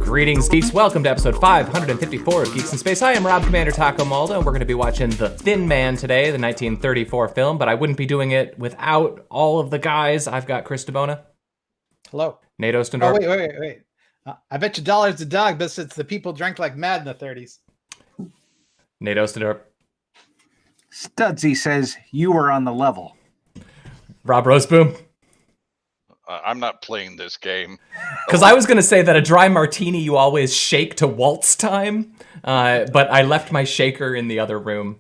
Greetings, geeks. Welcome to episode 554 of Geeks in Space. I am Rob Commander Taco Malda, and we're going to be watching The Thin Man today, the 1934 film, but I wouldn't be doing it without all of the guys. I've got Chris DeBona. Hello. Nate Ostendorf. Oh, wait. I bet you dollars to dog, but it's the people drank like mad in the 30s. Nate Ostendorf. Studsy says you were on the level. Rob Roseboom. I'm not playing this game. Because I was going to say that a dry martini you always shake to waltz time, but I left my shaker in the other room.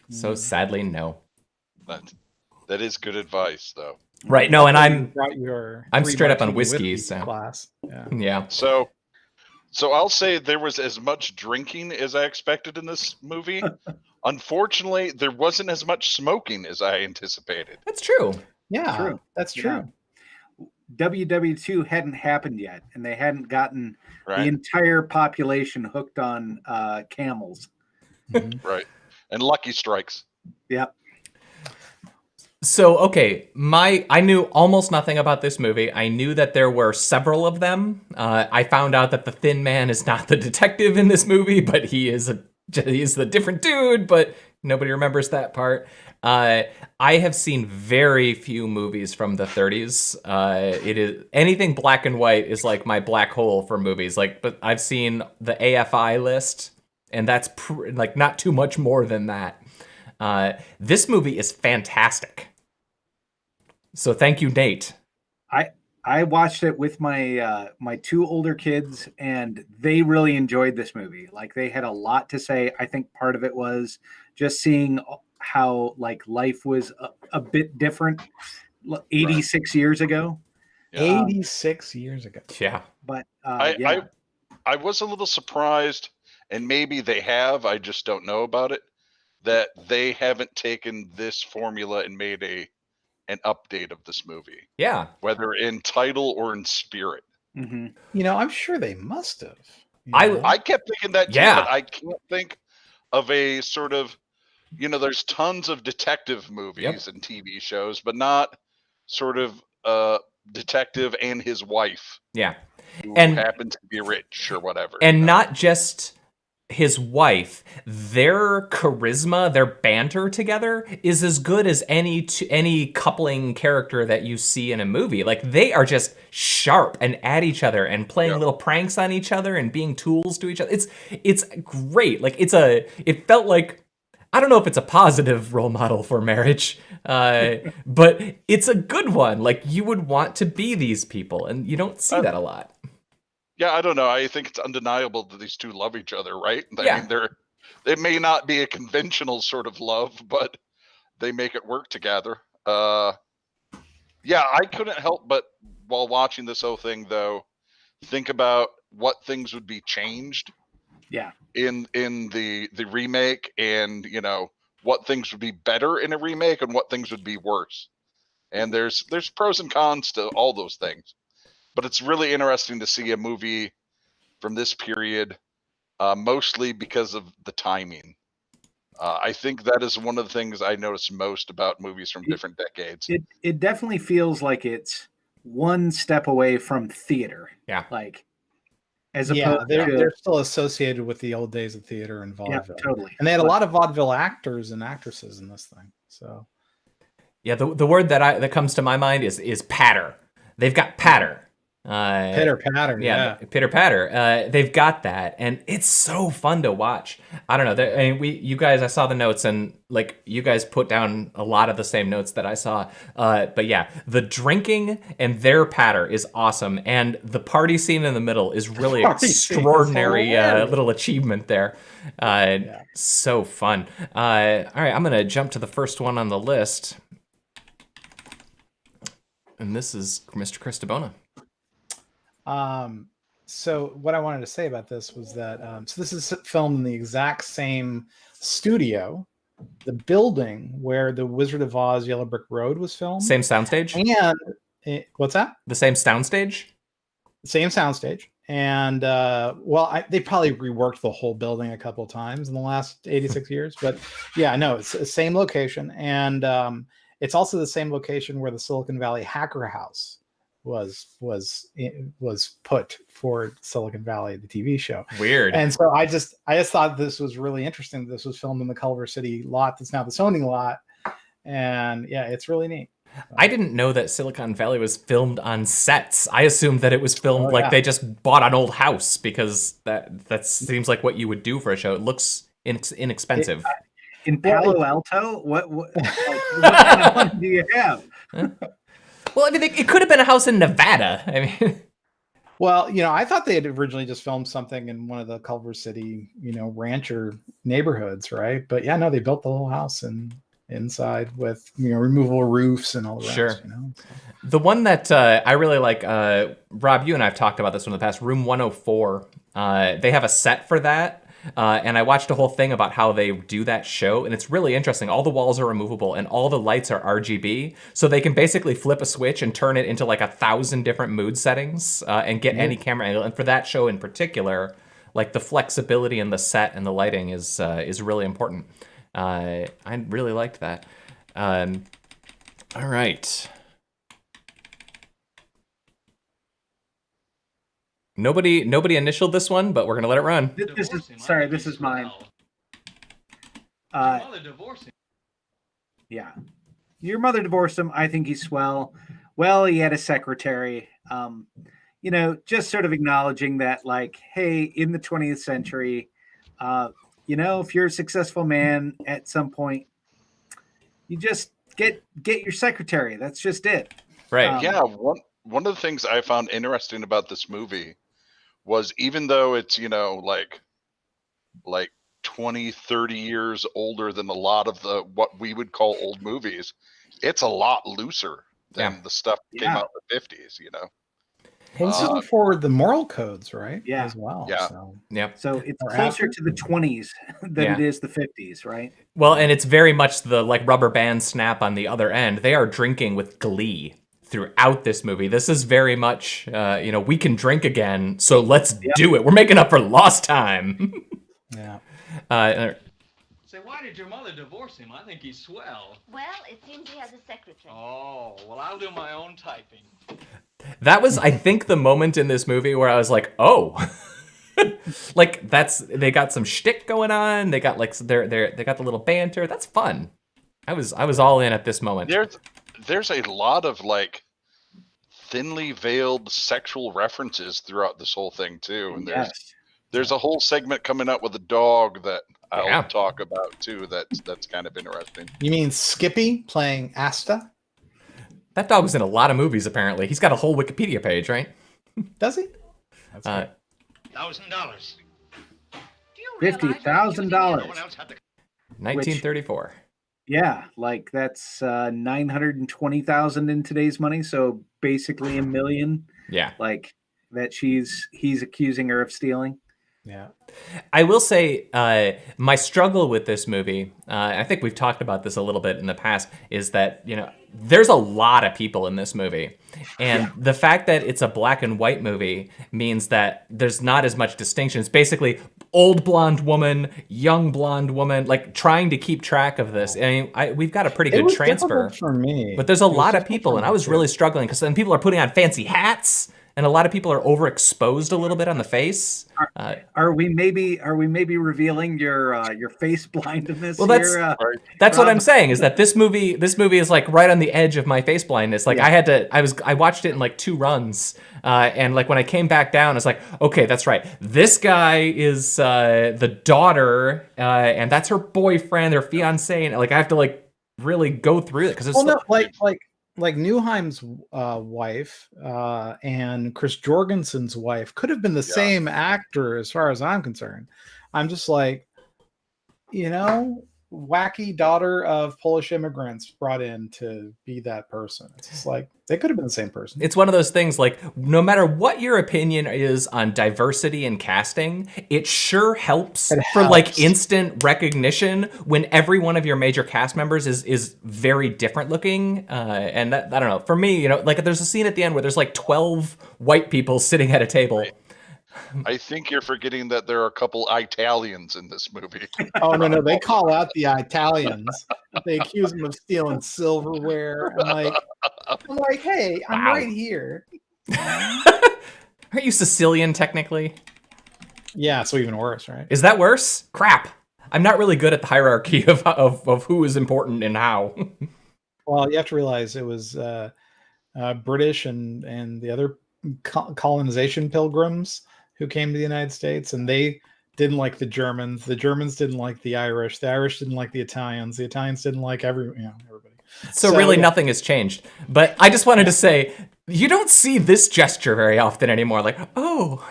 So sadly, no. That is good advice, though. Right, no, and I'm I'm straight up on whiskey, so class. Yeah. So I'll say there was as much drinking as I expected in this movie. Unfortunately, there wasn't as much smoking as I anticipated. That's true. Yeah, that's true. Yeah. WW2 hadn't happened yet, and they hadn't gotten Right. the entire population hooked on camels. Right. And Lucky Strikes. Yep. So, okay, I knew almost nothing about this movie. I knew that there were several of them. I found out that the Thin Man is not the detective in this movie, but he's the different dude, but nobody remembers that part. I have seen very few movies from the 30s. It is anything black and white is like my black hole for movies. But I've seen the AFI list, and that's not too much more than that. This movie is fantastic. So thank you, Nate. I watched it with my my two older kids, and they really enjoyed this movie. Like, they had a lot to say. I think part of it was just seeing how life was a bit different 86 years ago. Yeah. 86 years ago. Yeah. But I was a little surprised, and maybe they have, I just don't know about it, that they haven't taken this formula and made an update of this movie. Yeah. Whether in title or in spirit. Mm-hmm. I'm sure they must have. I kept thinking that too, Yeah. but I can't think of a sort of, there's tons of detective movies and TV shows, but not sort of detective and his wife. Yeah. Who And happens to be rich or whatever. And not just his wife, their charisma, their banter together is as good as any coupling character that you see in a movie. Like, they are just sharp and at each other and playing little pranks on each other and being tools to each other. It's great. Like, it felt like, I don't know if it's a positive role model for marriage, but it's a good one. Like, you would want to be these people, and you don't see that a lot. Yeah, I don't know. I think it's undeniable that these two love each other, right? I mean, they may not be a conventional sort of love, but they make it work together. I couldn't help but, while watching this whole thing, though, think about what things would be changed. Yeah. In the remake, and what things would be better in a remake and what things would be worse. And there's pros and cons to all those things. But it's really interesting to see a movie from this period, mostly because of the timing. I think that is one of the things I notice most about movies from different decades. It definitely feels like it's one step away from theater. Yeah. As opposed they're still associated with the old days of theater and vaudeville. Yeah, totally. And they had a lot of vaudeville actors and actresses in this thing. So, yeah, the word that comes to my mind is patter. They've got patter. Pitter patter. Yeah. Pitter patter. They've got that, and it's so fun to watch. I don't know. You guys, I saw the notes, and you guys put down a lot of the same notes that I saw. But yeah, the drinking and their patter is awesome, and the party scene in the middle is really extraordinary. Little achievement there. So fun. All right, I'm gonna jump to the first one on the list, and this is Mr. Chris DeBona. So what I wanted to say about this was that so this is filmed in the exact same studio, the building where the Wizard of Oz Yellow Brick Road was filmed. Same soundstage? And what's that? The same soundstage? Same soundstage. And they probably reworked the whole building a couple of times in the last 86 years, but yeah, no, it's the same location. And it's also the same location where the Silicon Valley Hacker House was put for Silicon Valley, the TV show. Weird. And so I just thought this was really interesting. This was filmed in the Culver City lot that's now the Sony lot, and yeah, it's really neat. I didn't know that Silicon Valley was filmed on sets. I assumed that it was filmed like yeah. they just bought an old house, because that seems like what you would do for a show. It looks inexpensive. In Palo Alto, what kind of money do you have? Well, I mean, it could have been a house in Nevada. I mean, well, I thought they had originally just filmed something in one of the Culver City, rancher neighborhoods, right? But yeah, no, they built the whole house and inside with removable roofs and all the rest. Sure. The one that I really like, Rob, you and I have talked about this one in the past, Room 104. They have a set for that. And I watched a whole thing about how they do that show, and it's really interesting. All the walls are removable, and all the lights are RGB, so they can basically flip a switch and turn it into like 1,000 different mood settings and get any camera angle. And for that show in particular, like the flexibility in the set and the lighting is really important. I really liked that. All right. Nobody initialed this one, but we're gonna let it run. This is mine. Yeah, your mother divorced him. I think he's swell. Well, he had a secretary. Just sort of acknowledging that, like, hey, in the 20th century, if you're a successful man, at some point, you just get your secretary. That's just it. Right. Yeah. One of the things I found interesting about this movie was, even though it's, like 20, 30 years older than a lot of what we would call old movies, it's a lot looser than the stuff that came out in the 50s, Well, this is before the moral codes, right? Yeah. As well. Yeah. So it's closer to the 20s than it is the 50s, right? Well, and it's very much the like rubber band snap on the other end. They are drinking with glee throughout this movie. This is very much, we can drink again, so let's do it. We're making up for lost time. Yeah. Say, why did your mother divorce him? I think he's swell. Well, it seems he has a secretary. Oh, well, I'll do my own typing. That was, I think, the moment in this movie where I was like, oh. Like, they got some shtick going on. They got like they got the little banter. That's fun. I was all in at this moment. There's a lot of like thinly veiled sexual references throughout this whole thing too, and there's a whole segment coming up with a dog that I'll talk about too. That's kind of interesting. You mean Skippy playing Asta? That dog was in a lot of movies. Apparently, he's got a whole Wikipedia page, right? Does he? That's $1,000. $50,000. 1934. Yeah, like that's 920,000 in today's money, so basically $1 million. Yeah, like that he's accusing her of stealing. Yeah. I will say my struggle with this movie, I think we've talked about this a little bit in the past, is that, there's a lot of people in this movie. And the fact that it's a black and white movie means that there's not as much distinction. It's basically old blonde woman, young blonde woman, like trying to keep track of this. I mean, we've got a pretty good transfer. For me. But there's a lot of people, and I was really struggling because then people are putting on fancy hats. And a lot of people are overexposed a little bit on the face. Are we maybe revealing your face blindness? Well, that's what I'm saying, is that this movie is like right on the edge of my face blindness. Like I watched it in like 2 runs, and like when I came back down, it's like, okay, that's right. This guy is the daughter, and that's her boyfriend, their fiance, and like I have to like really go through it because it's like Newheim's wife and Chris Jorgensen's wife could have been the same actor as far as I'm concerned. I'm just like, wacky daughter of Polish immigrants brought in to be that person. It's just like, they could have been the same person. It's one of those things, like, no matter what your opinion is on diversity and casting, it sure helps for like instant recognition when every one of your major cast members is very different looking. And that, I don't know, for me, like there's a scene at the end where there's like 12 white people sitting at a table. Right. I think you're forgetting that there are a couple Italians in this movie. Oh, no, they call out the Italians. They accuse them of stealing silverware. And like, I'm like, hey, I'm Wow. right here. Aren't you Sicilian technically? Yeah, so even worse, right? Is that worse? Crap. I'm not really good at the hierarchy of who is important and how. Well, you have to realize it was British and the other colonization pilgrims who came to the United States, and they didn't like the Germans. The Germans didn't like the Irish. The Irish didn't like the Italians. The Italians didn't like everybody. So really yeah. nothing has changed. But I just wanted to say, you don't see this gesture very often anymore. Like, oh.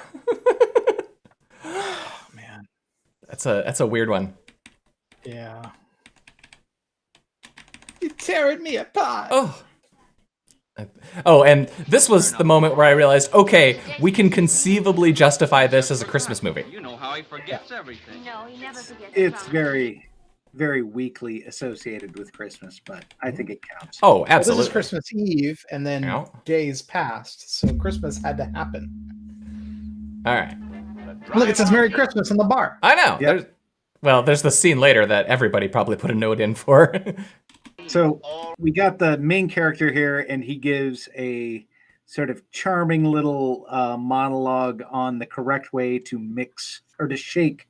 Oh, man. That's a weird one. Yeah. You're tearing me apart. Oh, and this was the moment where I realized, okay, we can conceivably justify this as a Christmas movie. You know how he forgets everything. No, he never forgets. It's very, very weakly associated with Christmas, but I think it counts. Oh, Well, absolutely. this is Christmas Eve, and then Yeah. days passed, so Christmas had to happen. All right. Look, it says Merry Christmas on the bar. I know. Yep. There's the scene later that everybody probably put a note in for. So we got the main character here, and he gives a sort of charming little monologue on the correct way to mix or to shake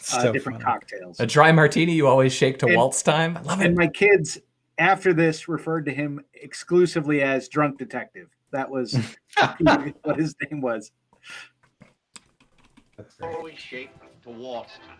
So different funny. cocktails. A dry martini you always shake to And- waltz time. I love And it. my kids, after this, referred to him exclusively as Drunk Detective. That was what his name was. That's great. Always shake to waltz time.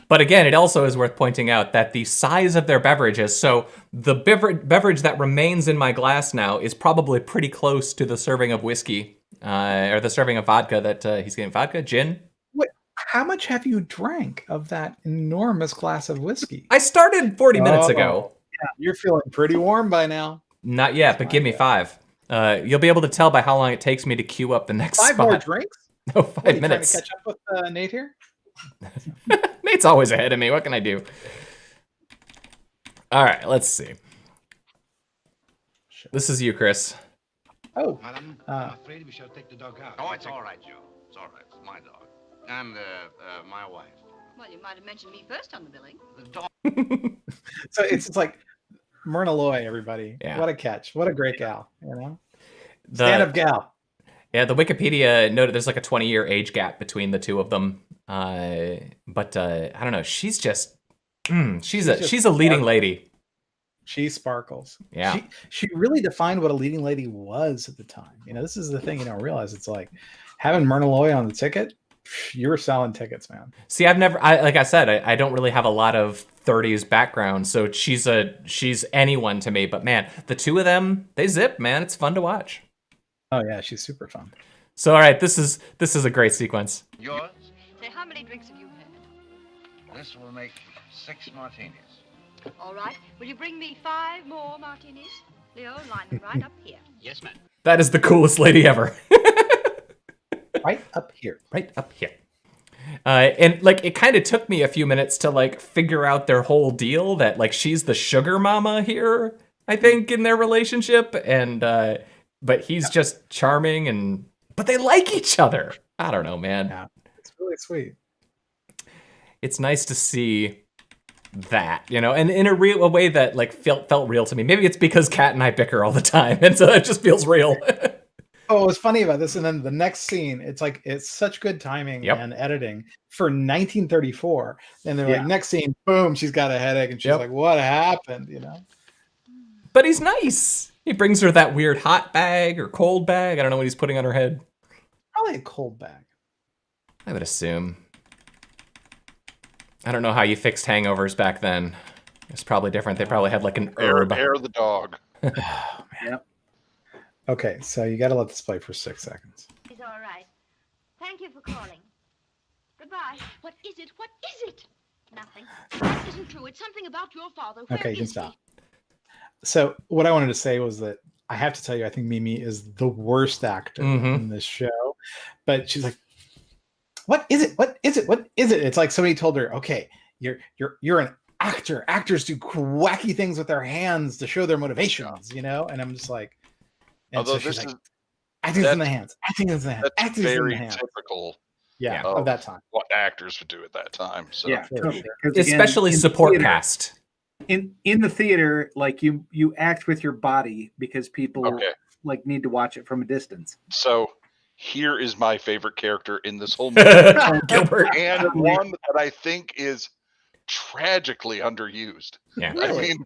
But again, it also is worth pointing out that the size of their beverages, so the beverage that remains in my glass now is probably pretty close to the serving of whiskey, or the serving of vodka that he's getting. Vodka? Gin? Wait, how much have you drank of that enormous glass of whiskey? I started 40 minutes ago. You're feeling pretty warm by now. Not yet, but give me 5. You'll be able to tell by how long it takes me to queue up the next 5 spot. more drinks? No, What, 5 you minutes. trying to catch up with Nate here? Nate's always ahead of me. What can I do? All right, let's see. This is you, Chris. Oh, Madam, Uh, I'm afraid we shall take the dog out. Oh, it's all right, Joe. It's all right. It's my dog. And my wife. Well, you might have mentioned me first on the billing. The dog. so it's like Myrna Loy, everybody. Yeah. What a catch. What a great gal, you know? The- Stand-up gal. Yeah, the Wikipedia noted there's like a 20-year age gap between the two of them. But I don't know. She's just, she's a leading lady. She sparkles. Yeah. She really defined what a leading lady was at the time. You know, this is the thing you don't realize. It's like having Myrna Loy on the ticket. You were selling tickets, man. See, like I said, I don't really have a lot of 30s background, so she's anyone to me. But man, the two of them, they zip, man. It's fun to watch. Oh yeah, she's super fun. So all right, this is a great sequence. Yours? Say, how many drinks have you had? This will make 6 martinis. All right. Will you bring me 5 more martinis? Leo, line them right up here. Yes, ma'am. That is the coolest lady ever. Right up here. Right up here. And like it kind of took me a few minutes to like figure out their whole deal that like she's the sugar mama here, I think, in their relationship, and but he's just charming but they like each other. I don't know, man. Yeah, it's really sweet. It's nice to see that, you know, and in a way that like felt real to me. Maybe it's because Kat and I bicker all the time, and so it just feels real. Oh, what's funny about this, and then the next scene, it's such good timing Yep. and editing for 1934. And they're Yeah. like, next scene, boom, she's got a headache, and she's Yep. like, "What happened?" You know? But he's nice. He brings her that weird hot bag or cold bag. I don't know what he's putting on her head. Probably a cold bag. I would assume. I don't know how you fixed hangovers back then. It's probably different. They probably had like an herb. Hair of the dog. Okay, so you got to let this play for 6 seconds. It's all right. Thank you for calling. Goodbye. What is it? What is it? Nothing. That isn't true. It's something about your father. Where Okay, you can is he? stop. So what I wanted to say was that I have to tell you, I think Mimi is the worst actor Mhm. in this show. But she's like, "What is it? What is it? What is it?" It's like somebody told her, "Okay, you're an actor. Actors do wacky things with their hands to show their motivations, you know." And I'm just like, and Although so she's this like, is "Acting's in the hands. Acting is in the hands. that's Acting is in the very hands." typical Yeah, of of that time. what actors would do at that time. So Yeah, for totally. sure. 'Cause again, Especially in support theater- cast. in the theater, like you act with your body because people Okay. like need to watch it from a distance. So here is my favorite character in this whole movie, Gilbert. and one that I think is tragically underused. Yeah. I mean,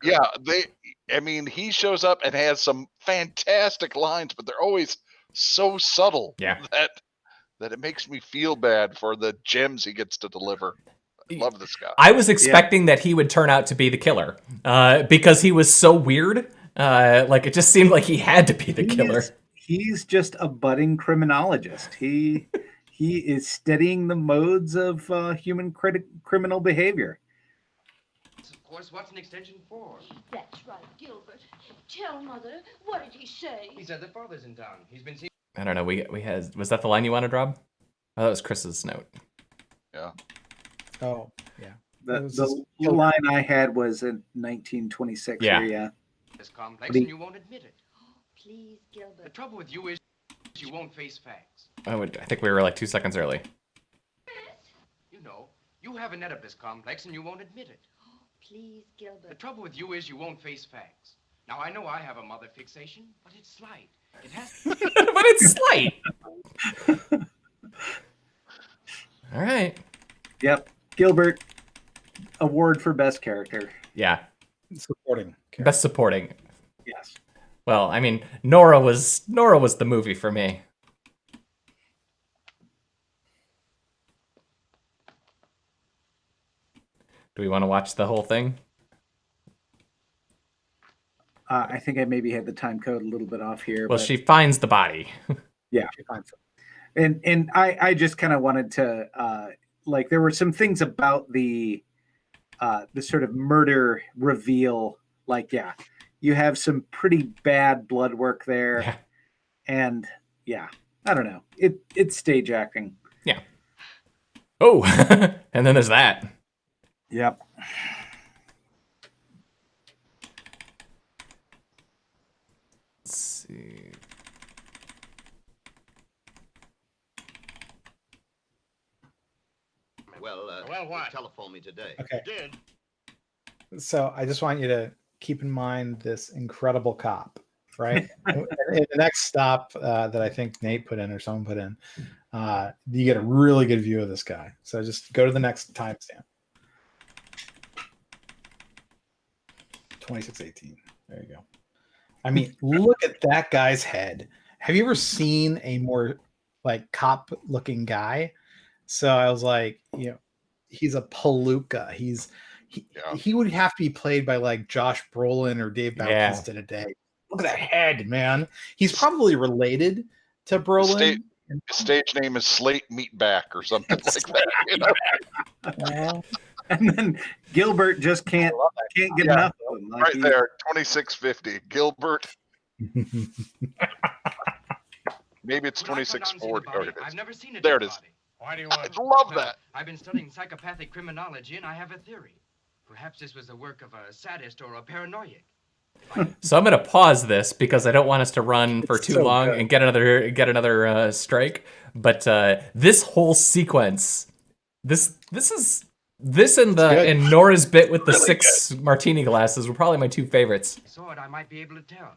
yeah, he shows up and has some fantastic lines, but they're always so subtle Yeah. that it makes me feel bad for the gems he gets to deliver. I love this guy. I was expecting that he would turn out to be the killer because he was so weird. Like, it just seemed like he had to be the killer. He's just a budding criminologist. He is studying the modes of human criminal behavior. Of course, what's an extension for? That's right, Gilbert. Tell Mother, what did he say? He said that father's in town. He's been seeing. I don't know. We had, was that the line you want to drop? Oh, that was Chris's note. Yeah. Oh, yeah. The line I had was in 1926. Yeah. Yeah. This complex, and you won't admit it. Please, The Gilbert. trouble with you is you won't face facts. I think we were like 2 seconds early. You know, you have an Oedipus complex, and you won't admit it. Please, The Gilbert. trouble with you is you won't face facts. Now, I know I have a mother fixation, but it's slight. It has. But it's slight. All right. Yep. Gilbert, award for best character. Yeah. Supporting. Best supporting. Yes. Well, I mean, Nora was the movie for me. Do we want to watch the whole thing? I think I maybe had the time code a little bit off here. Well, but she finds the body. yeah. And I just kind of wanted to like there were some things about the sort of murder reveal. Like, yeah, you have some pretty bad blood work there. Yeah. And yeah, I don't know. It's stage acting. Yeah. Oh, and then there's that. Yep. Let's see. Well, what? Telephone me today. Okay. Did. So I just want you to keep in mind this incredible cop, right? In the next stop that I think Nate put in or someone put in, you get a really good view of this guy. So just go to the next timestamp. 2618. There you go. I mean, look at that guy's head. Have you ever seen a more like cop looking guy? So I was like, you know, he's a palooka. He would have to be played by like Josh Brolin or Dave Bautista today. Look at that head, man. He's probably related to Brolin. His stage name is Slate Meatback or something like that. You know? And then Gilbert just can't get enough of him. Like Right there, 2650. Gilbert. Maybe it's When I put on 2640. see the Oh, body, it is. I've never seen a There dead it is. body. Why do you I want? love Well, that. I've been studying psychopathic criminology, and I have a theory. Perhaps this was the work of a sadist or a paranoiac. So I'm gonna pause this because I don't want us to run for too so long good. and get another strike. But this whole sequence, this and good. and Nora's bit with the 6 martini glasses were probably my 2 favorites. I saw it, I might be able to tell.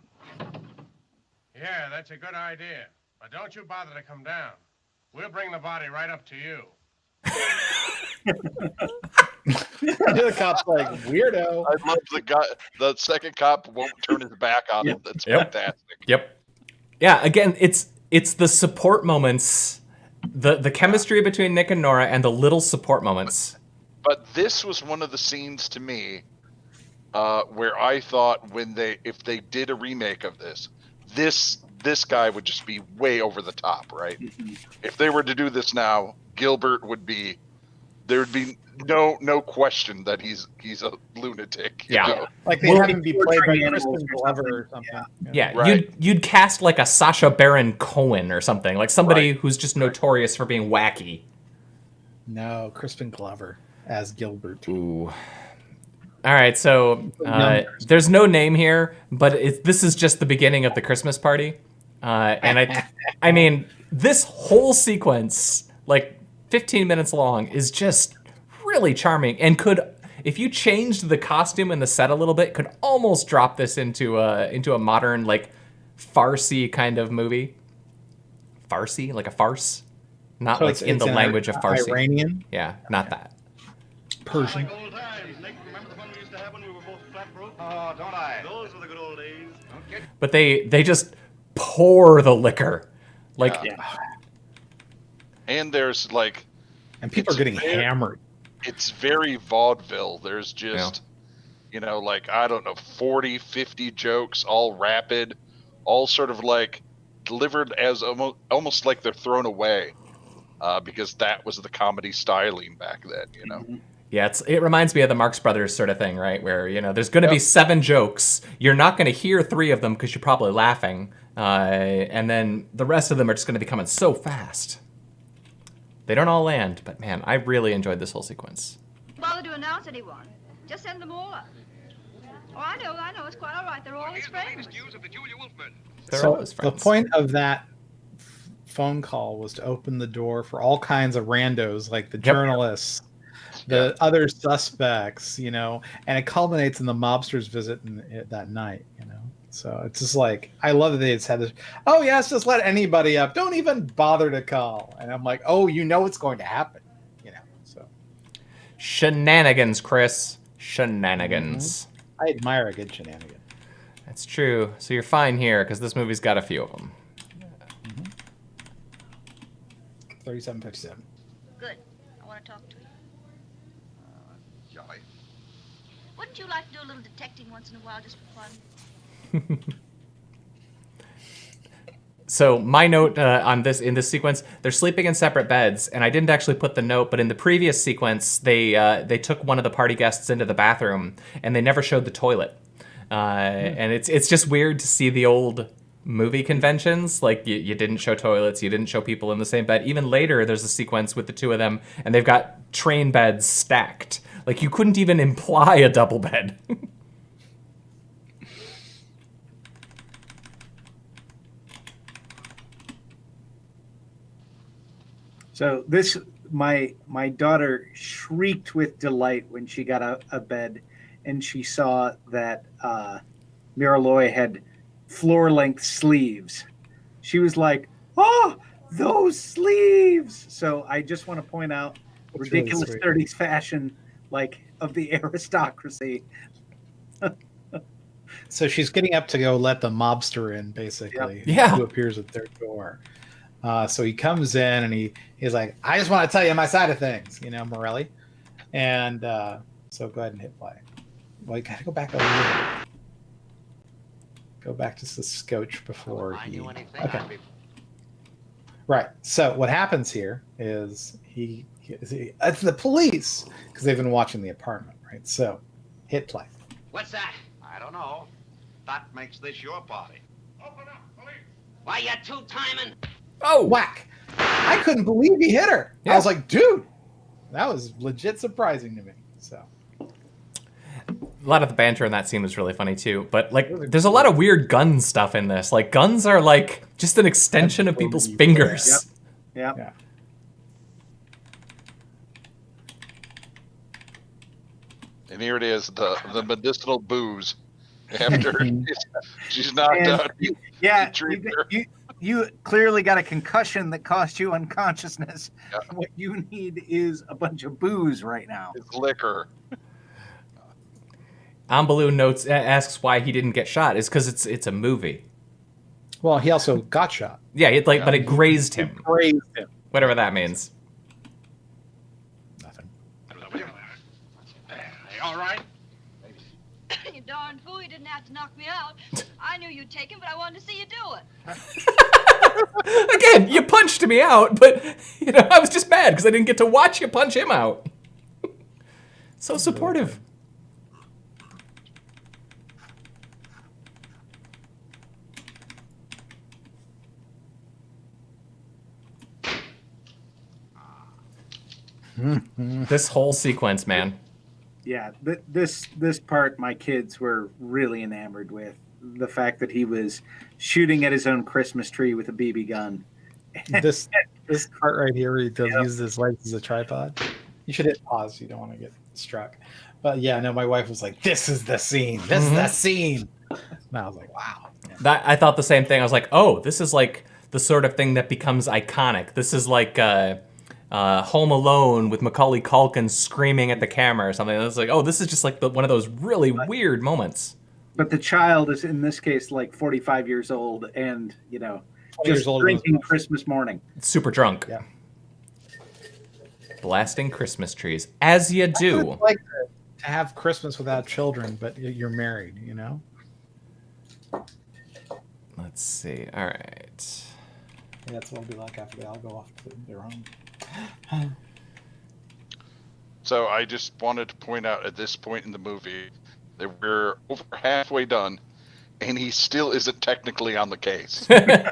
Yeah, that's a good idea. But don't you bother to come down. We'll bring the body right up to you. The cop's like, weirdo. I love the guy. The second cop won't turn his back on him. That's Yep. fantastic. Yep. Yeah. Again, it's the support moments, the chemistry between Nick and Nora, and the little support moments. But this was one of the scenes to me where I thought if they did a remake of this guy would just be way over the top, right? If they were to do this now, Gilbert would be. There would be no question that he's a lunatic. you Yeah. know? Like they Well, have him be played by torturing animals Crispin or Glover something. or something. Yeah, Right. you'd cast like a Sacha Baron Cohen or something, like somebody Right. who's just notorious for being wacky. No, Crispin Glover as Gilbert. Ooh. All right, so there's no name here, but this is just the beginning of the Christmas party, and I mean, this whole sequence, like 15 minutes long, is just really charming, and if you changed the costume and the set a little bit, could almost drop this into a modern, like, farcey kind of movie. Farcey, like a farce, not So like in the language of Farsi. Iranian, Yeah, not that. Persian. Old times, Nick. Remember the fun we used to have when we were both flat broke? Oh, don't I? Those were the good old days. Okay. But they just pour the liquor, like And there's like, And people are getting very- hammered. it's very vaudeville. There's just, like, I don't know, 40, 50 jokes, all rapid, all sort of like delivered as almost like they're thrown away, because that was the comedy styling back then, Yeah, it reminds me of the Marx Brothers sort of thing, right? Where, there's going to be 7 jokes. You're not going to hear 3 of them because you're probably laughing. And then the rest of them are just going to be coming so fast. They don't all land, but man, I really enjoyed this whole sequence. Bother to announce anyone. Just send them all up. Oh, I know. It's quite all right. They're all his friends. They're So all his the friends. point of that phone call was to open the door for all kinds of randos, like the journalists, the other suspects, and it culminates in the mobster's visit that night, So it's just like, I love that they just had this, oh yes, just let anybody up. Don't even bother to call. And I'm like, oh, what's going to happen, so. Shenanigans, Chris. Shenanigans. I admire a good shenanigan. That's true. So you're fine here, because this movie's got a few of them. 3757. Good. I want to talk to you. Jolly. Wouldn't you like to do a little detecting once in a while just for fun? So my note in this sequence, they're sleeping in separate beds, and I didn't actually put the note, but in the previous sequence, they took one of the party guests into the bathroom, and they never showed the toilet. And it's just weird to see the old movie conventions, like you didn't show toilets, you didn't show people in the same bed. Even later, there's a sequence with the two of them, and they've got train beds stacked. Like, you couldn't even imply a double bed. So my daughter shrieked with delight when she got out of bed and she saw that Miraloy had floor-length sleeves. She was like, "Oh, those sleeves!" So I just want to point out That's ridiculous really 30s fashion, like, of the aristocracy. So she's getting up to go let the mobster in, basically. Yeah. Who appears at their door. So he comes in and he's like, I just want to tell you my side of things, Morelli. And so go ahead and hit play. Well, you got to go back over here. Go back to the scotch before he... Okay. Right. So what happens here is it's the police, because they've been watching the apartment, right? So hit play. What's that? I don't know. That makes this your party. Open up, police. Why, you two-timing? Oh! Whack! I couldn't believe he hit her. Yeah. I was like, dude, that was legit surprising to me. So A lot of the banter in that scene was really funny too, but like, there's a lot of weird gun stuff in this. Like, guns are like just an extension of people's fingers. Yep. yeah. And here it is, the medicinal booze. After she's knocked And out, Yeah, treat her. you clearly got a concussion that cost you unconsciousness. Yeah. What you need is a bunch of booze right now. It's liquor. Ambaloo asks why he didn't get shot. Is because it's a movie. Well, he also got shot. Yeah, but it grazed him. Grazed him. Whatever that means. Nothing. Hey, all right? You darn fool, you didn't have to knock me out. I knew you'd take him, but I wanted to see you do it. Again, you punched me out, but I was just mad because I didn't get to watch you punch him out. So supportive. This whole sequence, man. Yeah, this part my kids were really enamored with. The fact that he was shooting at his own Christmas tree with a BB gun. This part right here, where he does use his legs as a tripod. You should hit pause. You don't want to get struck. But yeah, no, my wife was like, "This is the scene. This is the scene." And I was like, "Wow." Yeah. I thought the same thing. I was like, oh, this is like the sort of thing that becomes iconic. This is like Home Alone with Macaulay Culkin screaming at the camera or something. And it's like, oh, this is just like one of those really weird moments. But the child is in this case like 45 years old, and just years old drinking Christmas morning. Super drunk. Yeah. Blasting Christmas trees, as you do. It's like to have Christmas without children, but you're married, you know? Let's see. All right. Yeah, that's what it'll be like after they all go off to their own. So I just wanted to point out at this point in the movie that we're over halfway done, and he still isn't technically on the case. Yeah.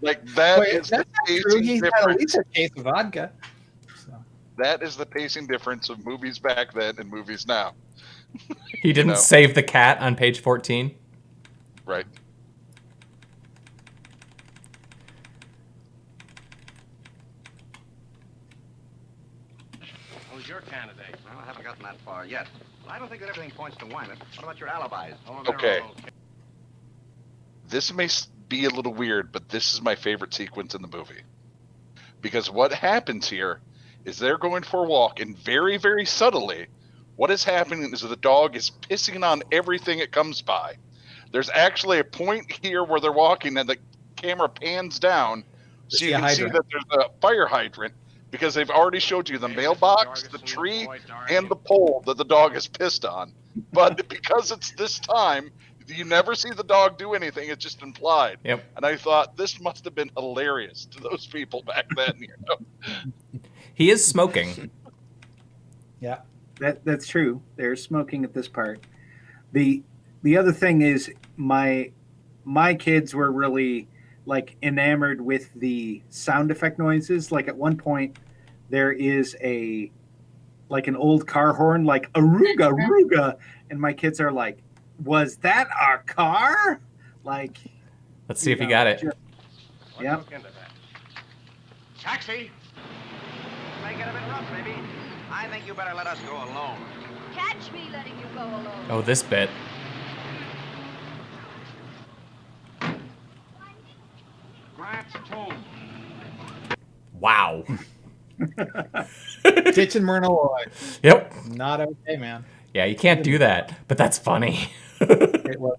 Like that Wait, is the that's not true. pacing He's had at difference. least a case of vodka. So. That is the pacing difference of movies back then and movies now. He didn't save the cat on page 14. Right. Who's your candidate? Well, I haven't gotten that far yet. But I don't think that everything points to Wyman. What about your alibis? Oh, they're Okay. all okay. This may be a little weird, but this is my favorite sequence in the movie. Because what happens here is they're going for a walk, and very, very subtly, what is happening is the dog is pissing on everything it comes by. There's actually a point here where they're walking, and the camera pans down, so you can see that there's a fire hydrant, because they've already showed you the mailbox, the tree, and the pole that the dog is pissed on. But because it's this time, you never see the dog do anything. It's just implied. Yep. And I thought this must have been hilarious to those people back then. You know? He is smoking. Yeah. That's true. They're smoking at this part. The other thing is my kids were really like enamored with the sound effect noises. Like at one point there is an old car horn, like Aruga, Aruga, and my kids are like, was that our car? Like, Let's see if you got it. Yeah. Look into that. Taxi! Make it a bit rough, maybe. I think you better let us go alone. Catch me letting you go alone. Oh, this bit. Grant's tomb. Wow. Ditch and Myrna. Yep. Not okay, man. Yeah, you can't do that, but that's funny. It was.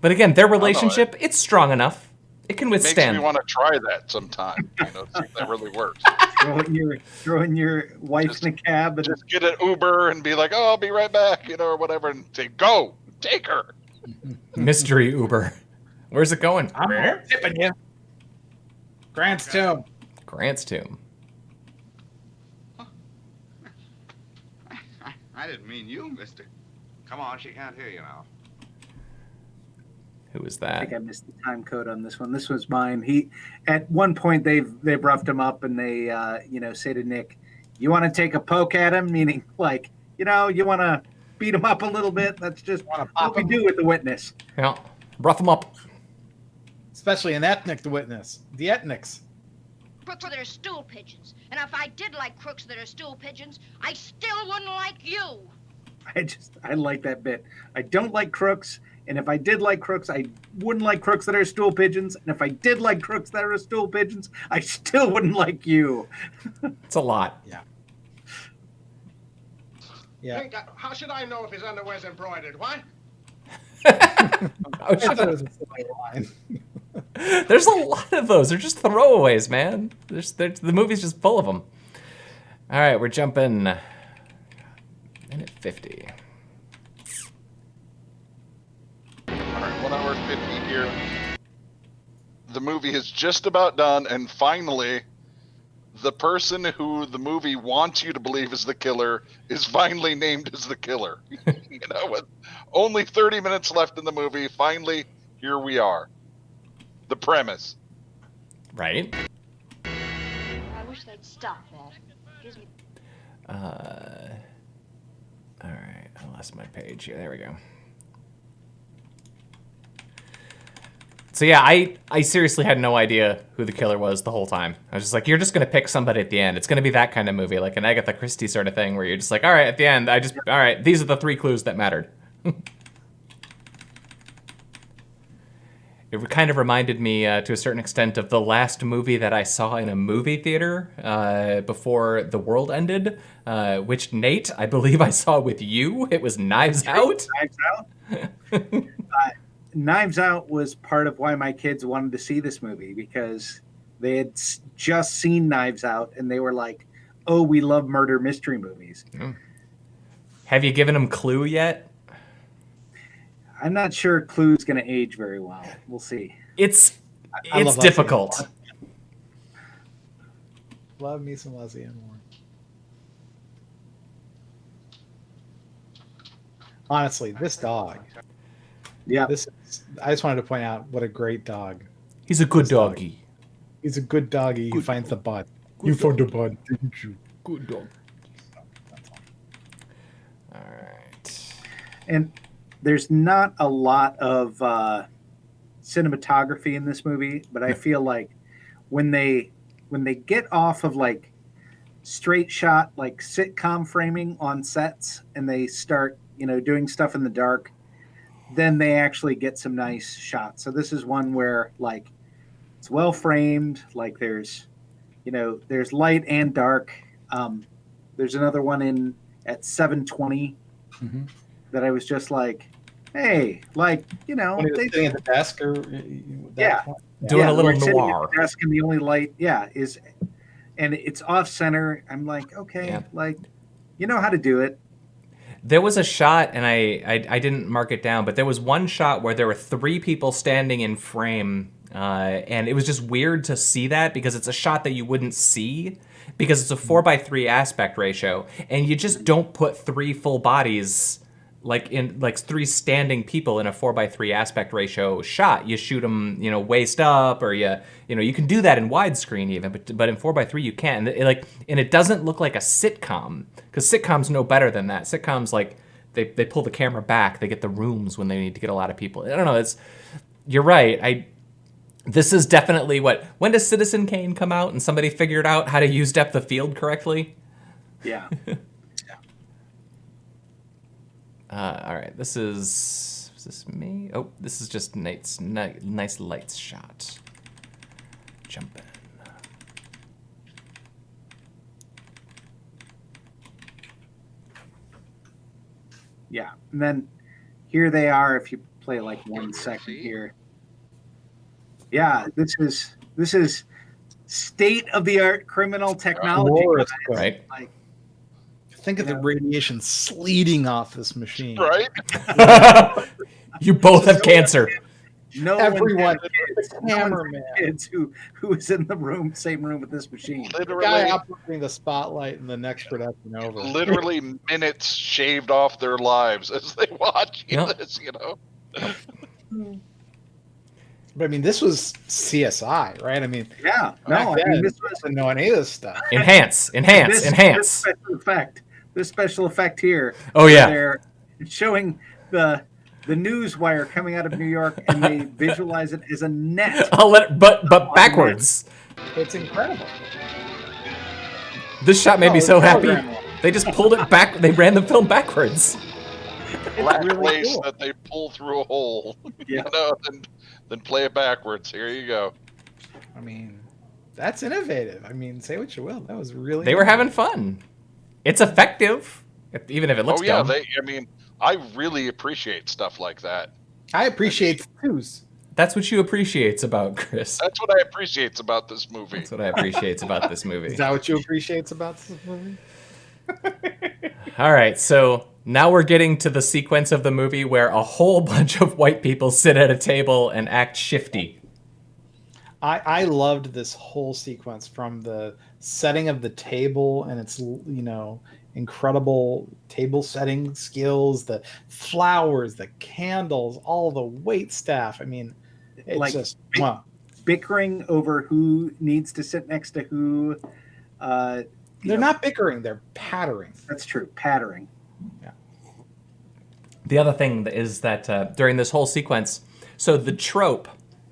But again, their relationship, it's strong enough. It can Makes withstand. me want to try that sometime. You know, see if that really works. throwing your wife in a cab and Just get an Uber and be like, "Oh, I'll be right back," you know, or whatever, and say, "Go, take her." Mystery Uber. Where's it going? I'm tipping you. Grant's tomb. Grant's tomb. I didn't mean you, mister. Come on, she can't hear you now. Who is I that? think I missed the time code on this one. This was mine. He, at one point, they've roughed him up and they, say to Nick, "You want to take a poke at him?" Meaning, like, you want to beat him up a little bit. That's just what we do with the witness. Yeah. Rough him up. Especially an ethnic the witness. The ethnics. Crooks that are stool pigeons. And if I did like crooks that are stool pigeons, I still wouldn't like you. I like that bit. I don't like crooks, and if I did like crooks, I wouldn't like crooks that are stool pigeons. And if I did like crooks that are stool pigeons, I still wouldn't like you. It's a lot. Yeah. Yeah. Think how should I know if his underwear's embroidered? What? Oh, I thought it was a silly line. There's a lot of those. They're just throwaways, man. The movie's just full of them. All right, we're jumping minute 50. All right, 1 hour 50 here. The movie is just about done, and finally, the person who the movie wants you to believe is the killer is finally named as the killer. With only 30 minutes left in the movie, finally, here we are. The premise. Right? I wish they'd stop that. Gives me... All right, I lost my page here. There we go. So yeah, I seriously had no idea who the killer was the whole time. I was just like, you're just gonna pick somebody at the end. It's gonna be that kind of movie, like an Agatha Christie sort of thing, where you're just like, all right, at the end, all right, these are the 3 clues that mattered. It kind of reminded me, to a certain extent, of the last movie that I saw in a movie theater before the world ended, which, Nate, I believe I saw with you. It was Knives Out. Knives Out. Knives Out was part of why my kids wanted to see this movie, because they had just seen Knives Out and they were like, "Oh, we love murder mystery movies." Have you given them Clue yet? I'm not sure Clue's going to age very well. We'll see. It's love difficult. Love me some Leslie Ann Moore. Honestly, this dog. Yeah. I just wanted to point out what a great dog. He's a good doggy. He's a good doggy who finds the bud. You found the bud, didn't you? Good dog. All right. And there's not a lot of cinematography in this movie, but I feel like when they get off of like straight shot, like sitcom framing on sets, and they start, doing stuff in the dark, then they actually get some nice shots. So this is one where like it's well framed, like there's light and dark. There's another one at 7:20 that I was just like, hey, like, when he was sitting at the desk or doing a little noir. At the desk, and the only light, and it's off center. I'm like, okay, like, you know how to do it. There was a shot, and I didn't mark it down, but there was one shot where there were 3 people standing in frame, and it was just weird to see that because it's a shot that you wouldn't see because it's a 4:3 aspect ratio, and you just don't put 3 full bodies like 3 standing people in a 4:3 aspect ratio shot. You shoot them, waist up, or you can do that in widescreen even, but in 4:3 you can't. And it doesn't look like a sitcom, because sitcoms know better than that. Sitcoms, like they pull the camera back, they get the rooms when they need to get a lot of people. I don't know. You're right. This is definitely when does Citizen Kane come out and somebody figured out how to use depth of field correctly? Yeah. All right, is this me? Oh, this is just Nate's nice lights shot. Jump in. Yeah, and then here they are. If you play like 1 second here, this is state of the art criminal technology, right? Like, think of the radiation sleeting off this machine. Right? You both have cancer. Everyone, cameraman, kids who was in the same room with this machine. Literally, the guy operating the spotlight in the next production over. Literally minutes shaved off their lives as they watch this. But I mean, this was CSI, right? I mean, this wasn't know any of this stuff. Enhance. This special effect here. Oh yeah, they're showing the news wire coming out of New York, and they visualize it as a net. But backwards. It's incredible. This shot made me so happy. They just pulled it back. They ran the film backwards. Black place that they pull through a hole, then play it backwards. Here you go. I mean, that's innovative. I mean, say what you will. That was really. They were having fun. It's effective, even if it looks dumb. I really appreciate stuff like that. I appreciate twos. That's what you appreciate about Chris. That's what I appreciate about this movie. That's what I appreciate about this movie. Is that what you appreciate about this movie? All right, so now we're getting to the sequence of the movie where a whole bunch of white people sit at a table and act shifty. I loved this whole sequence, from the setting of the table and its incredible table setting skills, the flowers, the candles, all the wait staff. I mean, it's like just bickering over who needs to sit next to who. They're not bickering; they're pattering. That's true, pattering. Yeah. The other thing is that during this whole sequence, so the trope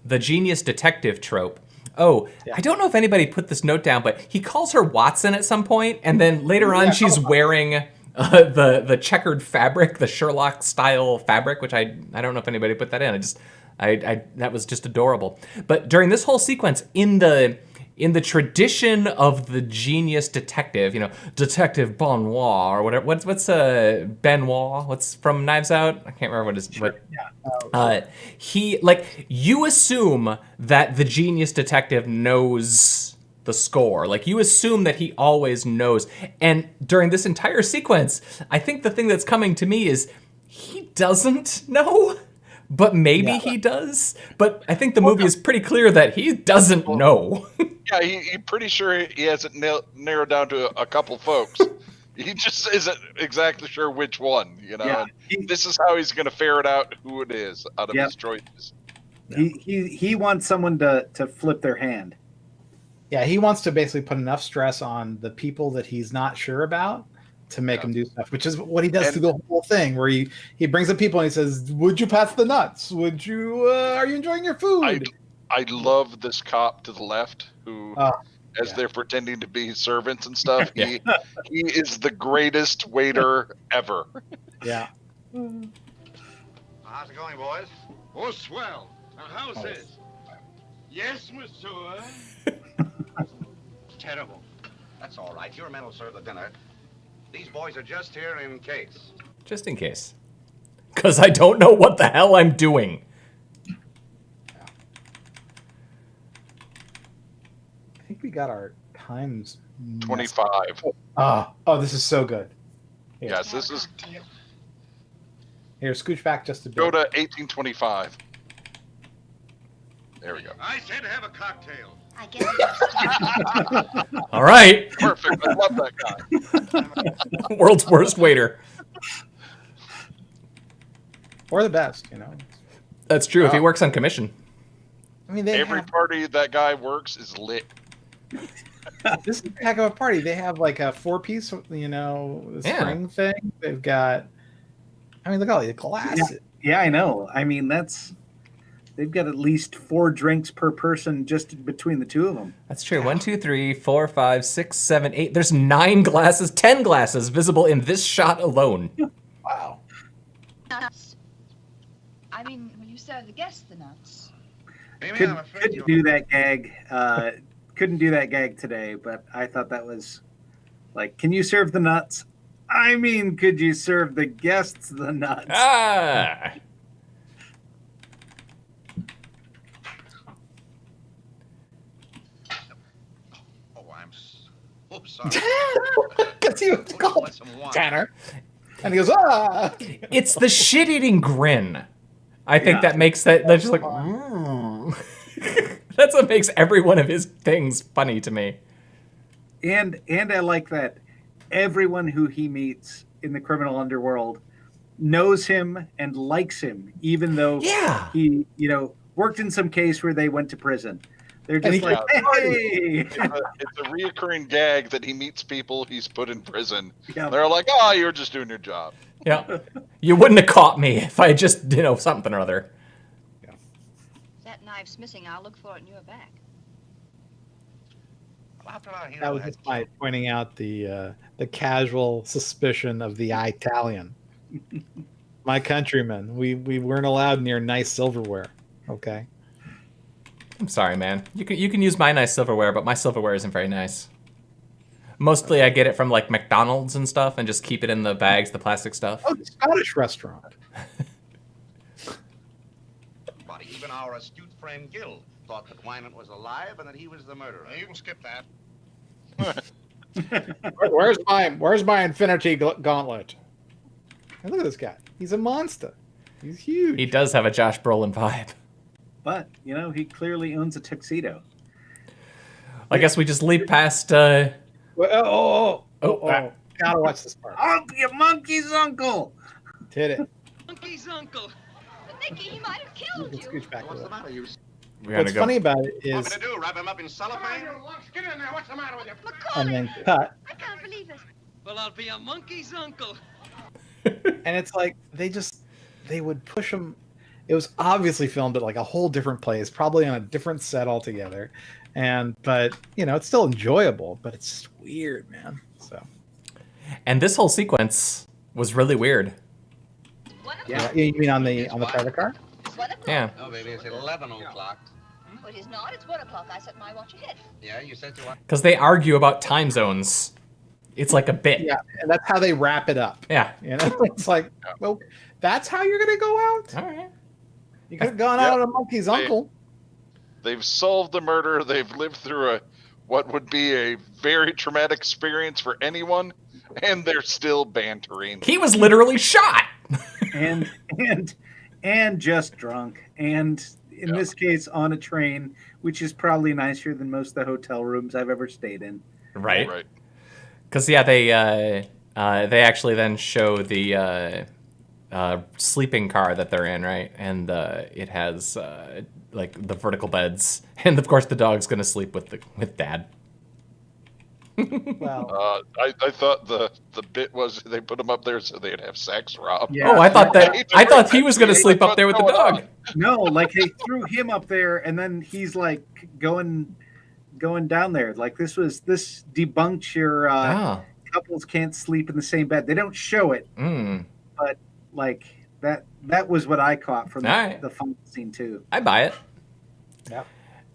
the genius detective trope. Oh, Yeah. I don't know if anybody put this note down, but he calls her Watson at some point, and then later on she's wearing the checkered fabric, the Sherlock style fabric, which I don't know if anybody put that in. I that was just adorable. But during this whole sequence, in the tradition of the genius detective, Detective Benoit or whatever. What's Benoit? What's from Knives Out? I can't remember you assume that the genius detective knows the score. Like, you assume that he always knows. And during this entire sequence, I think the thing that's coming to me is he doesn't know. But maybe he does. But I think the movie is pretty clear that he doesn't know. Yeah, he pretty sure he has it narrowed down to a couple folks. He just isn't exactly sure which one, Yeah. And this is how he's going to ferret out who it is out of his choices. He wants someone to flip their hand. Yeah, he wants to basically put enough stress on the people that he's not sure about to make him do stuff, which is what he does through the whole thing, where he brings up people and he says, "Would you pass the nuts? Would you? Are you enjoying your food?" I love this cop to the left who, as they're pretending to be servants and stuff, he is the greatest waiter ever. Yeah. How's it going, boys? Oh, swell. Now, how's this? Yes, monsieur. Terrible. That's all right. Your men will serve the dinner. These boys are just here in case. Just in case. Because I don't know what the hell I'm doing. I think we got our times 25. Oh, this is so good. Here. Yes, this is. Here, scooch back just a bit. Go to 1825. There we go. I said have a cocktail. I guess. All right. Perfect. I love that guy. World's worst waiter. Or the best, That's true. If he works on commission. I mean, Every party that guy works is lit. This is a heck of a party. They have like a 4-piece, string thing. They've got. I mean, look at all the glass. Yeah, I know. I mean, they've got at least 4 drinks per person just between the two of them. That's true. 1, 2, 3, 4, 5, 6, 7, 8. There's 9 glasses, 10 glasses visible in this shot alone. Wow. Nuts. I mean, when you serve the guests the nuts. Amy, I'm afraid Couldn't do that gag. Couldn't do that gag today, but I thought that was like, can you serve the nuts? I mean, could you serve the guests the nuts? Ah. Oh, I'm so sorry. Because he was called Want some wine? Tanner. And he goes, ah! It's the shit-eating grin. I think that makes that's just like, that's what makes every one of his things funny to me. And I like that everyone who he meets in the criminal underworld knows him and likes him, even though he, worked in some case where they went to prison. They're just like, hey! It's a reoccurring gag that he meets people he's put in prison. Yeah. They're like, oh, you're just doing your job. Yeah. You wouldn't have caught me if I just, something or other. If that knife's missing, I'll look for it in your bag. That was just my pointing out the casual suspicion of the Italian. My countrymen, we weren't allowed near nice silverware. Okay. I'm sorry, man. You can use my nice silverware, but my silverware isn't very nice. Mostly I get it from like McDonald's and stuff and just keep it in the bags, the plastic stuff. Oh, the Scottish restaurant. But even our astute friend Gill thought that Wynant was alive and that he was the murderer. You can skip that. Where's my infinity gauntlet? And look at this guy. He's a monster. He's huge. He does have a Josh Brolin vibe. But, he clearly owns a tuxedo. I guess we just leap past Gotta watch this part. I'll be a monkey's uncle. Hit it. Monkey's uncle. But Nicky, he might have killed you. Scooch back a What's the little. matter, you? What's funny about it What is, to do? Wrap him up in cellophane? Get in there. What's the matter with you? and then cut, I can't believe it. Well, I'll be a monkey's uncle. and it's like they would push him. It was obviously filmed at like a whole different place, probably on a different set altogether. But it's still enjoyable, but it's just weird, man. So And this whole sequence was really weird. yeah, you mean on the private car? It's 1 o'clock. Yeah. No, baby, it's 11 o'clock. Oh, it is not. It's 1 o'clock. I set my watch ahead. Yeah, you said you want. Because they argue about time zones. It's like a bit. Yeah, and that's how they wrap it up. Yeah. It's like, well, that's how you're gonna go out. All right. You could have gone out on a monkey's uncle. They've solved the murder. They've lived through what would be a very traumatic experience for anyone, and they're still bantering. He was literally shot. and just drunk, and in this case on a train, which is probably nicer than most of the hotel rooms I've ever stayed in. Right. Right. Because they actually then show the sleeping car that they're in, right? And it has like the vertical beds, and of course the dog's gonna sleep with Dad. Well, I thought the bit was they put him up there so they'd have sex, Rob. Yeah. Oh, I thought he was gonna sleep up there with the dog. No, like they threw him up there, and then he's like going down there. Like this debunks your couples can't sleep in the same bed. They don't show it, but like that was what I caught from the final scene too. I buy it. Yep.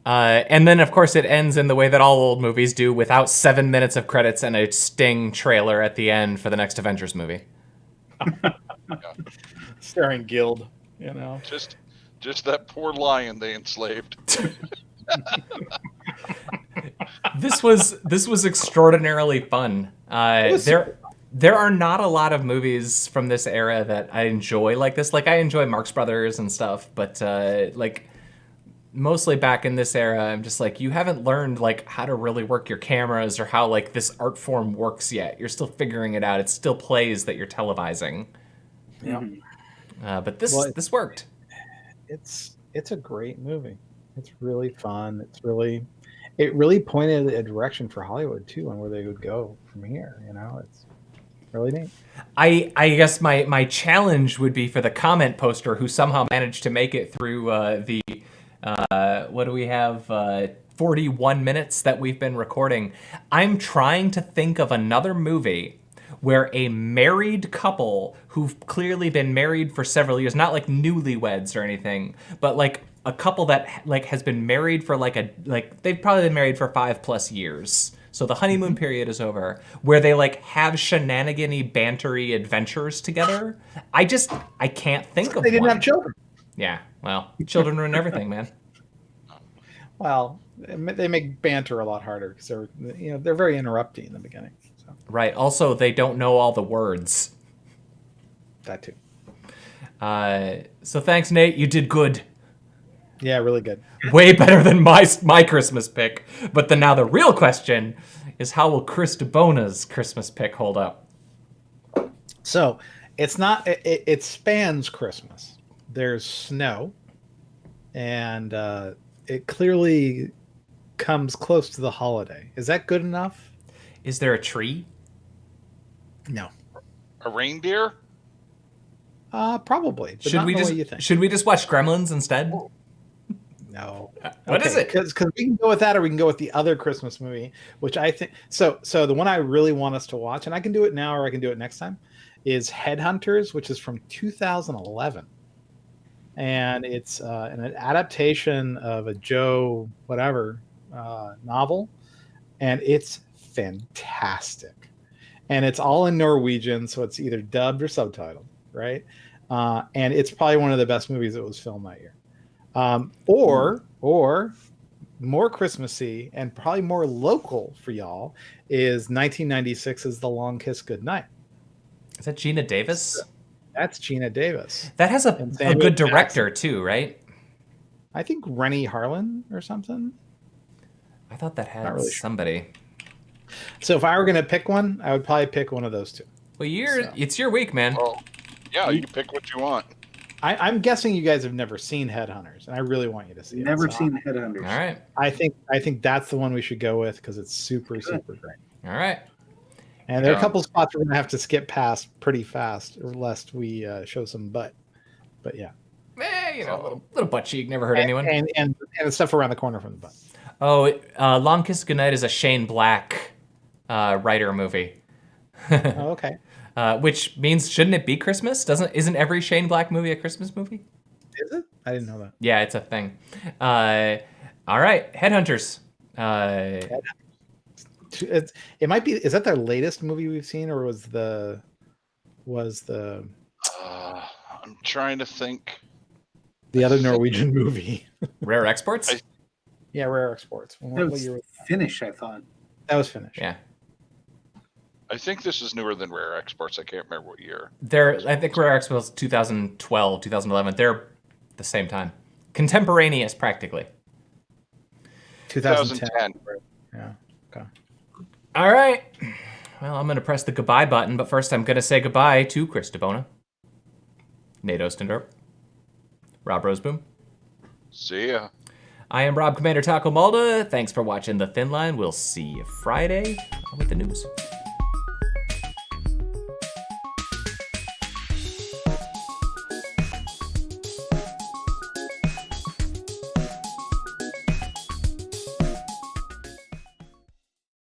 And then, of course, it ends in the way that all old movies do, without 7 minutes of credits and a Sting trailer at the end for the next Avengers movie. Starring Guild, Just that poor lion they enslaved. This was extraordinarily fun. There are not a lot of movies from this era that I enjoy like this. Like, I enjoy Marx Brothers and stuff, but mostly back in this era, I'm just like, you haven't learned like how to really work your cameras or how like this art form works yet. You're still figuring it out. It's still plays that you're televising. Yeah. But this worked. It's a great movie. It's really fun. It really pointed a direction for Hollywood too on where they would go from here. It's really neat. I guess my challenge would be for the comment poster who somehow managed to make it through the what do we have 41 minutes that we've been recording. I'm trying to think of another movie where a married couple who've clearly been married for several years, not like newlyweds or anything, but like a couple that like has been married for they've probably been married for 5+ years. So the honeymoon period is over, where they like have shenanigan-y, bantery adventures together. I can't think of They didn't one. have children. Yeah, well, children ruin everything, man. Well, they make banter a lot harder because they're very interrupting in the beginning. So. Right. Also, they don't know all the words. That too. So thanks, Nate. You did good. Yeah, really good. Way better than my Christmas pick. But now the real question is, how will Chris DeBona's Christmas pick hold up? So it's not. It spans Christmas. There's snow, and it clearly comes close to the holiday. Is that good enough? Is there a tree? No. A reindeer? Probably. But Should we just watch Gremlins instead? No. What is it? Because we can go with that, or we can go with the other Christmas movie, which I think. So the one I really want us to watch, and I can do it now or I can do it next time, is Headhunters, which is from 2011. And it's an adaptation of a Joe whatever novel, and it's fantastic. And it's all in Norwegian, so it's either dubbed or subtitled, right? And it's probably one of the best movies that was filmed that year. Or more Christmassy and probably more local for y'all is 1996's The Long Kiss Goodnight. Is that Gina Davis? That's Gina Davis. That has a good director too, right? I think Rennie Harlan or something. I thought that had really somebody. So if I were going to pick one, I would probably pick one of those two. Well, it's your week, man. Well, yeah, you can pick what you want. I'm guessing you guys have never seen Headhunters, and I really want you to see it. Never seen Headhunters. All right. I think that's the one we should go with because it's super great. All right. And there are a couple spots we're going to have to skip past pretty fast, lest we show some butt. But yeah. you know, little butt cheek, never hurt anyone. And the stuff around the corner from the butt. Oh, Long Kiss Goodnight is a Shane Black writer movie. Oh, okay. Which means, shouldn't it be Christmas? Isn't every Shane Black movie a Christmas movie? Is it? I didn't know that. Yeah, it's a thing. All right, Headhunters. It might be. Is that their latest movie we've seen, or was the? I'm trying to think. The other Norwegian movie. Rare Exports? Yeah, Rare Exports. That was Finnish, I thought. That was Finnish. Yeah. I think this is newer than Rare Exports. I can't remember what year. I think Rare Exports 2012, 2011. They're the same time. Contemporaneous, practically. 2010. Yeah. Okay. All right. Well, I'm going to press the goodbye button, but first I'm going to say goodbye to Chris DeBona, Nate Ostendorp, Rob Roseboom. See ya. I am Rob Commander Taco Malda. Thanks for watching The Thin Line. We'll see you Friday with the news.